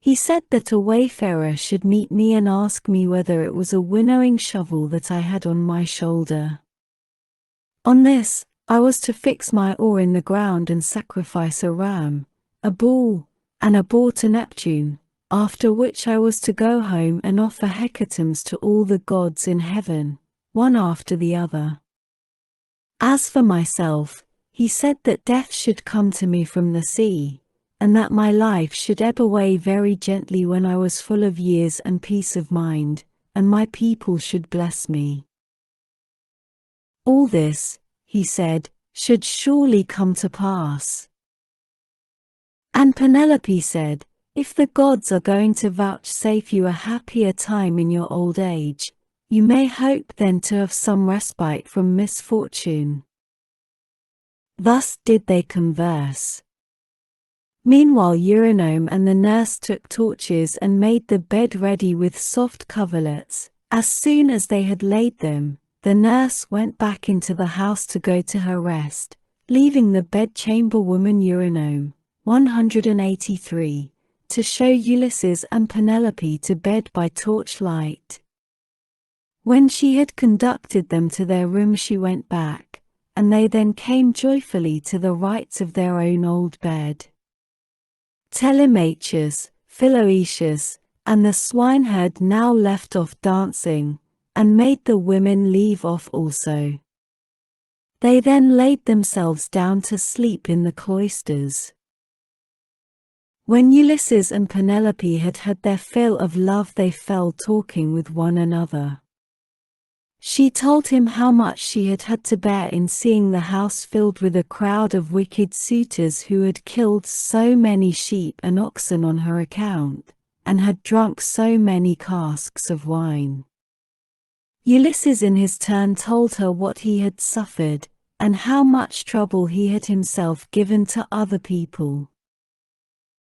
He said that a wayfarer should meet me and ask me whether it was a winnowing shovel that I had on my shoulder. On this, I was to fix my oar in the ground and sacrifice a ram, a bull, and a boar to Neptune, after which I was to go home and offer hecatombs to all the gods in heaven, one after the other. As for myself, he said that death should come to me from the sea, and that my life should ebb away very gently when I was full of years and peace of mind, and my people should bless me. All this, he said, should surely come to pass. And Penelope said, if the gods are going to vouchsafe you a happier time in your old age, you may hope then to have some respite from misfortune. Thus did they converse. Meanwhile Eurynome and the nurse took torches and made the bed ready with soft coverlets. As soon as they had laid them, the nurse went back into the house to go to her rest, leaving the bedchamber woman Eurynome, 183, to show Ulysses and Penelope to bed by torchlight. When she had conducted them to their room she went back, and they then came joyfully to the rights of their own old bed. Telemachus, Philoetius, and the swineherd now left off dancing, and made the women leave off also. They then laid themselves down to sleep in the cloisters. When Ulysses and Penelope had had their fill of love they fell talking with one another. She told him how much she had had to bear in seeing the house filled with a crowd of wicked suitors who had killed so many sheep and oxen on her account, and had drunk so many casks of wine. Ulysses in his turn told her what he had suffered, and how much trouble he had himself given to other people.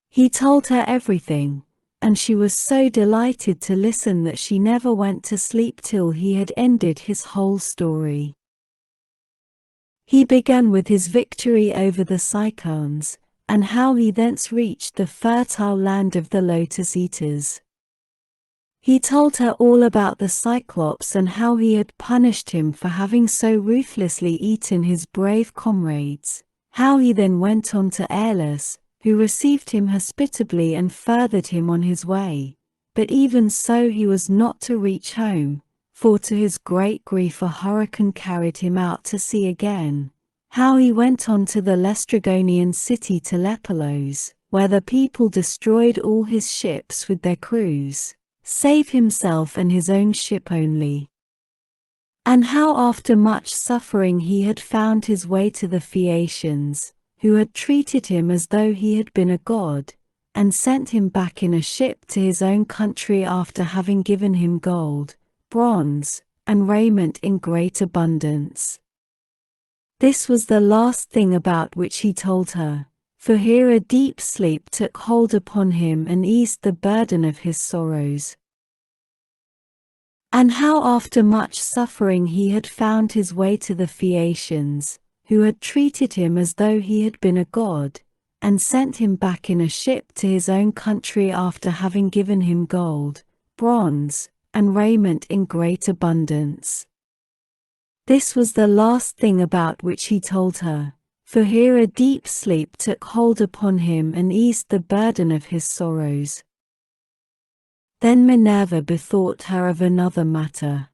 He told her everything, and she was so delighted to listen that she never went to sleep till he had ended his whole story. He began with his victory over the Cicons, and how he thence reached the fertile land of the Lotus Eaters. He told her all about the Cyclops and how he had punished him for having so ruthlessly eaten his brave comrades, how he then went on to Aeolus, who received him hospitably and furthered him on his way, but even so he was not to reach home, for to his great grief a hurricane carried him out to sea again, how he went on to the Laestrygonian city Telepelos, where the people destroyed all his ships with their crews, save himself and his own ship only. And how after much suffering he had found his way to the Phaeacians, who had treated him as though he had been a god, and sent him back in a ship to his own country after having given him gold, bronze, and raiment in great abundance. This was the last thing about which he told her, for here a deep sleep took hold upon him and eased the burden of his sorrows. And how after much suffering he had found his way to the Phaeacians, who had treated him as though he had been a god, and sent him back in a ship to his own country after having given him gold, bronze, and raiment in great abundance. This was the last thing about which he told her, for here a deep sleep took hold upon him and eased the burden of his sorrows. Then Minerva bethought her of another matter.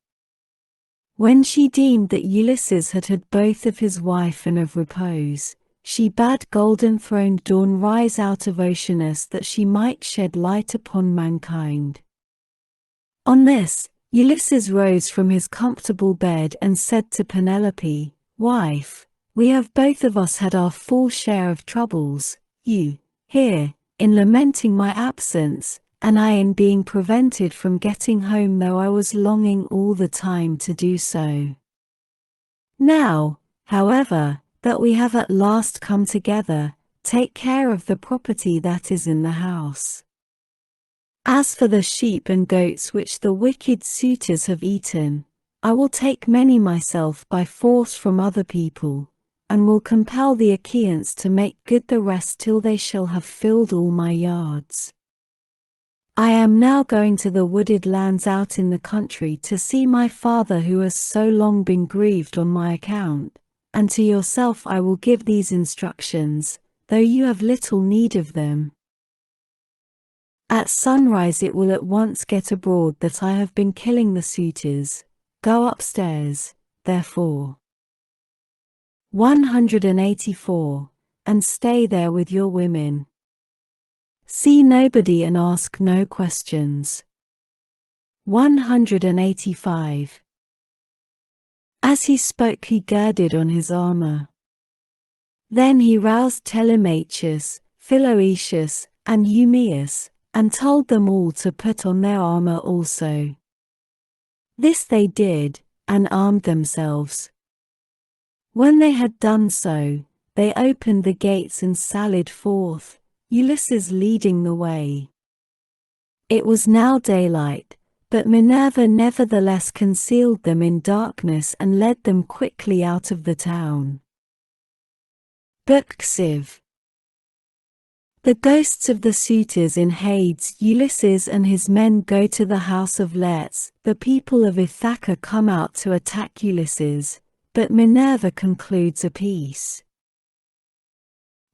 When she deemed that Ulysses had had both of his wife and of repose, she bade golden-throned Dawn rise out of Oceanus that she might shed light upon mankind. On this, Ulysses rose from his comfortable bed and said to Penelope, "Wife, we have both of us had our full share of troubles, you, here, in lamenting my absence, and I in being prevented from getting home though I was longing all the time to do so. Now, however, that we have at last come together, take care of the property that is in the house. As for the sheep and goats which the wicked suitors have eaten, I will take many myself by force from other people, and will compel the Achaeans to make good the rest till they shall have filled all my yards." I am now going to the wooded lands out in the country to see my father who has so long been grieved on my account, and to yourself I will give these instructions, though you have little need of them. At sunrise it will at once get abroad that I have been killing the suitors. Go upstairs, therefore. 184. And stay there with your women. See nobody and ask no questions. 185. As he spoke he girded on his armor. Then he roused Telemachus, Philoetius, and Eumaeus, and told them all to put on their armor also. This they did, and armed themselves. When they had done so, they opened the gates and sallied forth, Ulysses leading the way. It was now daylight, but Minerva nevertheless concealed them in darkness and led them quickly out of the town. Book Civ. The ghosts of the suitors in Hades. Ulysses and his men go to the house of Laertes. The people of Ithaca come out to attack Ulysses, but Minerva concludes a peace.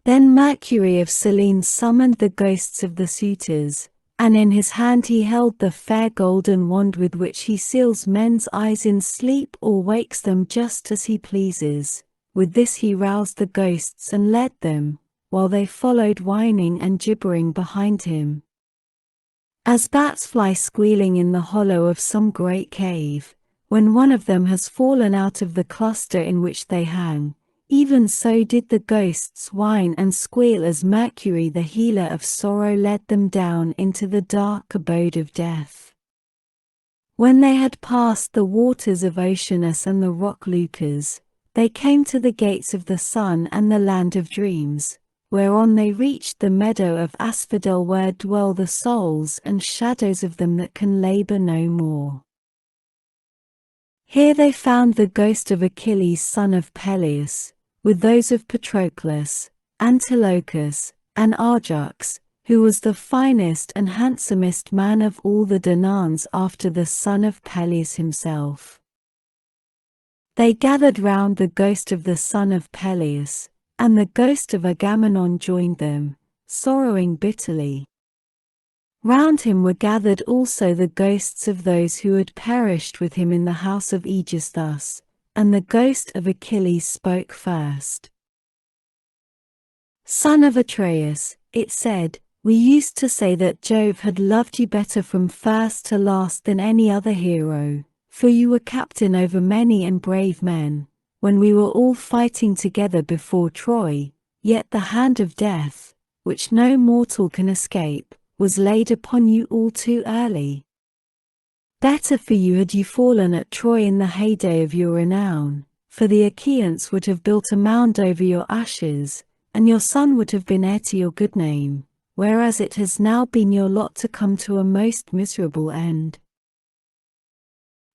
Then Mercury of Selene summoned the ghosts of the suitors, and in his hand he held the fair golden wand with which he seals men's eyes in sleep or wakes them just as he pleases. With this he roused the ghosts and led them, while they followed whining and gibbering behind him. As bats fly squealing in the hollow of some great cave, when one of them has fallen out of the cluster in which they hang, even so did the ghosts whine and squeal as Mercury the healer of sorrow led them down into the dark abode of death. When they had passed the waters of Oceanus and the rock Lucas, they came to the gates of the sun and the land of dreams, whereon they reached the meadow of Asphodel where dwell the souls and shadows of them that can labor no more. Here they found the ghost of Achilles son of Peleus, with those of Patroclus, Antilochus, and Ajax, who was the finest and handsomest man of all the Danaans after the son of Peleus himself. They gathered round the ghost of the son of Peleus, and the ghost of Agamemnon joined them, sorrowing bitterly. Round him were gathered also the ghosts of those who had perished with him in the house of Aegisthus, and the ghost of Achilles spoke first. Son of Atreus, it said, we used to say that Jove had loved you better from first to last than any other hero, for you were captain over many and brave men, when we were all fighting together before Troy, yet the hand of death, which no mortal can escape, was laid upon you all too early. Better for you had you fallen at Troy in the heyday of your renown, for the Achaeans would have built a mound over your ashes, and your son would have been heir to your good name, whereas it has now been your lot to come to a most miserable end.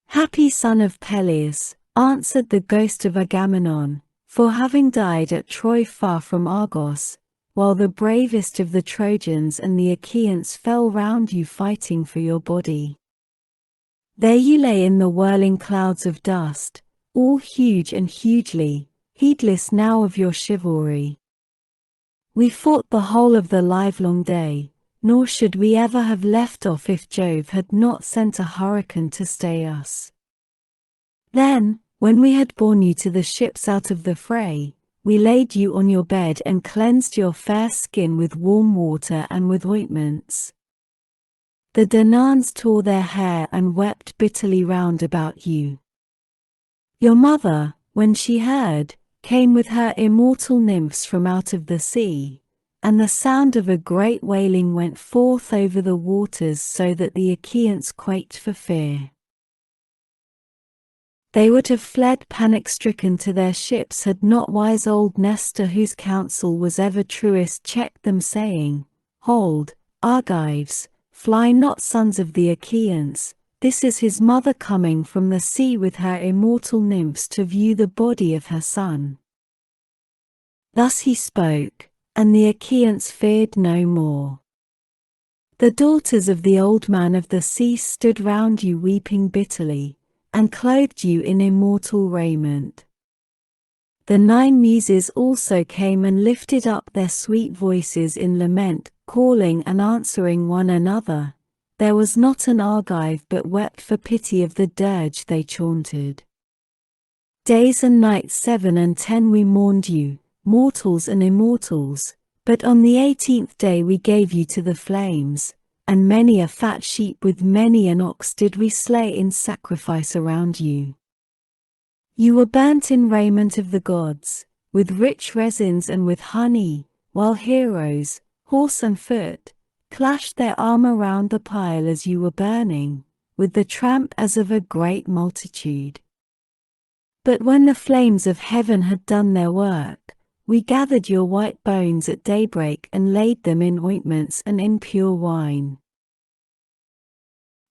Happy son of Peleus, answered the ghost of Agamemnon, for having died at Troy far from Argos, while the bravest of the Trojans and the Achaeans fell round you fighting for your body. There you lay in the whirling clouds of dust, all huge and hugely, heedless now of your chivalry. We fought the whole of the livelong day, nor should we ever have left off if Jove had not sent a hurricane to stay us. Then, when we had borne you to the ships out of the fray, we laid you on your bed and cleansed your fair skin with warm water and with ointments. The Danaans tore their hair and wept bitterly round about you. Your mother, when she heard, came with her immortal nymphs from out of the sea, and the sound of a great wailing went forth over the waters so that the Achaeans quaked for fear. They would have fled panic-stricken to their ships had not wise old Nestor, whose counsel was ever truest, checked them, saying, Hold, Argives, fly not, sons of the Achaeans, this is his mother coming from the sea with her immortal nymphs to view the body of her son. Thus he spoke, and the Achaeans feared no more. The daughters of the old man of the sea stood round you weeping bitterly, and clothed you in immortal raiment. The 9 muses also came and lifted up their sweet voices in lament, calling and answering one another. There was not an Argive but wept for pity of the dirge they chaunted. Days and nights 7 and 10 we mourned you, mortals and immortals, but on the 18th day we gave you to the flames, and many a fat sheep with many an ox did we slay in sacrifice around you. You were burnt in raiment of the gods, with rich resins and with honey, while heroes, horse and foot, clashed their armor round the pile as you were burning, with the tramp as of a great multitude. But when the flames of heaven had done their work, we gathered your white bones at daybreak and laid them in ointments and in pure wine.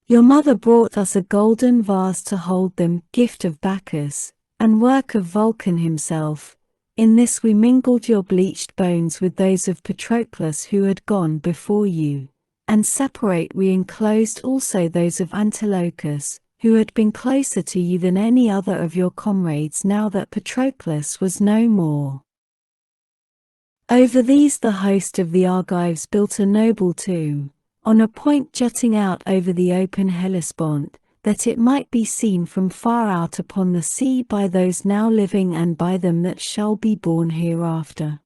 Your mother brought us a golden vase to hold them, gift of Bacchus, and work of Vulcan himself. In this we mingled your bleached bones with those of Patroclus who had gone before you, and separate we enclosed also those of Antilochus, who had been closer to you than any other of your comrades now that Patroclus was no more. Over these the host of the Argives built a noble tomb, on a point jutting out over the open Hellespont, that it might be seen from far out upon the sea by those now living and by them that shall be born hereafter.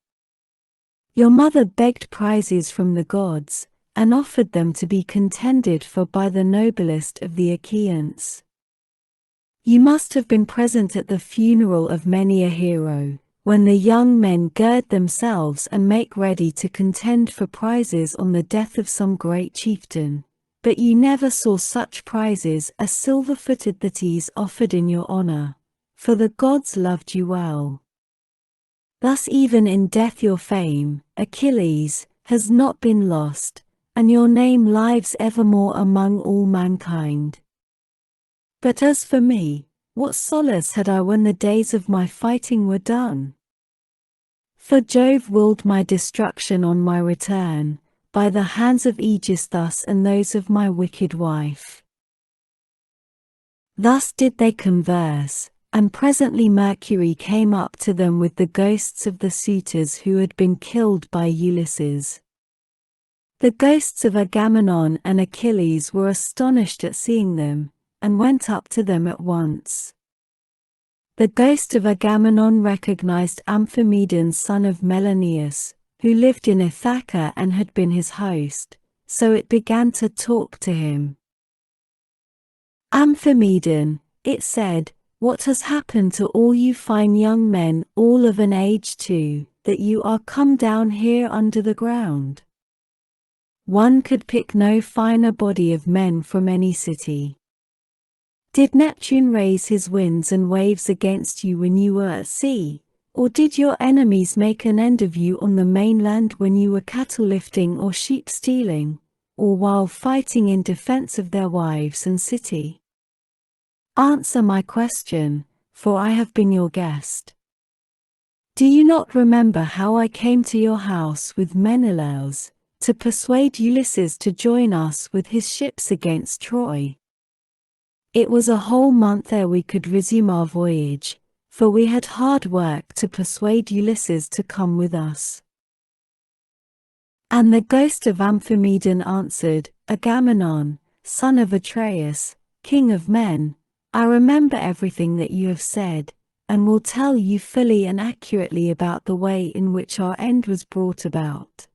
Your mother begged prizes from the gods, and offered them to be contended for by the noblest of the Achaeans. You must have been present at the funeral of many a hero, when the young men gird themselves and make ready to contend for prizes on the death of some great chieftain, but you never saw such prizes as silver-footed Thetis offered in your honor, for the gods loved you well. Thus even in death your fame, Achilles, has not been lost, and your name lives evermore among all mankind. But as for me, what solace had I when the days of my fighting were done? For Jove willed my destruction on my return, by the hands of Aegisthus and those of my wicked wife. Thus did they converse, and presently Mercury came up to them with the ghosts of the suitors who had been killed by Ulysses. The ghosts of Agamemnon and Achilles were astonished at seeing them, and went up to them at once. The ghost of Agamemnon recognized Amphimedon son of Melanius, who lived in Ithaca and had been his host, so it began to talk to him. Amphimedon, it said, what has happened to all you fine young men, all of an age too, that you are come down here under the ground? One could pick no finer body of men from any city. Did Neptune raise his winds and waves against you when you were at sea, or did your enemies make an end of you on the mainland when you were cattle lifting or sheep stealing, or while fighting in defense of their wives and city? Answer my question, for I have been your guest. Do you not remember how I came to your house with Menelaus, to persuade Ulysses to join us with his ships against Troy? It was a whole month ere we could resume our voyage, for we had hard work to persuade Ulysses to come with us. And the ghost of Amphimedon answered, Agamemnon, son of Atreus, king of men, I remember everything that you have said, and will tell you fully and accurately about the way in which our end was brought about.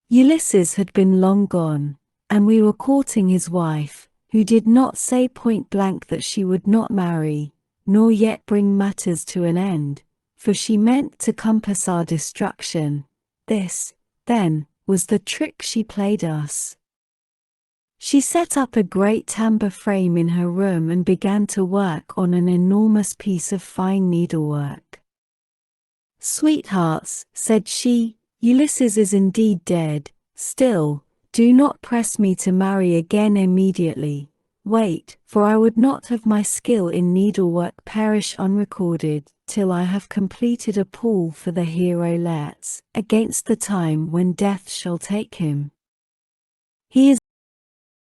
Ulysses had been long gone, and we were courting his wife, who did not say point blank that she would not marry, nor yet bring matters to an end, for she meant to compass our destruction. This, then, was the trick she played us. She set up a great tambour frame in her room and began to work on an enormous piece of fine needlework. Sweethearts, said she, Ulysses is indeed dead. Still, do not press me to marry again immediately. Wait, for I would not have my skill in needlework perish unrecorded, till I have completed a pool for the hero Let's, against the time when death shall take him. He is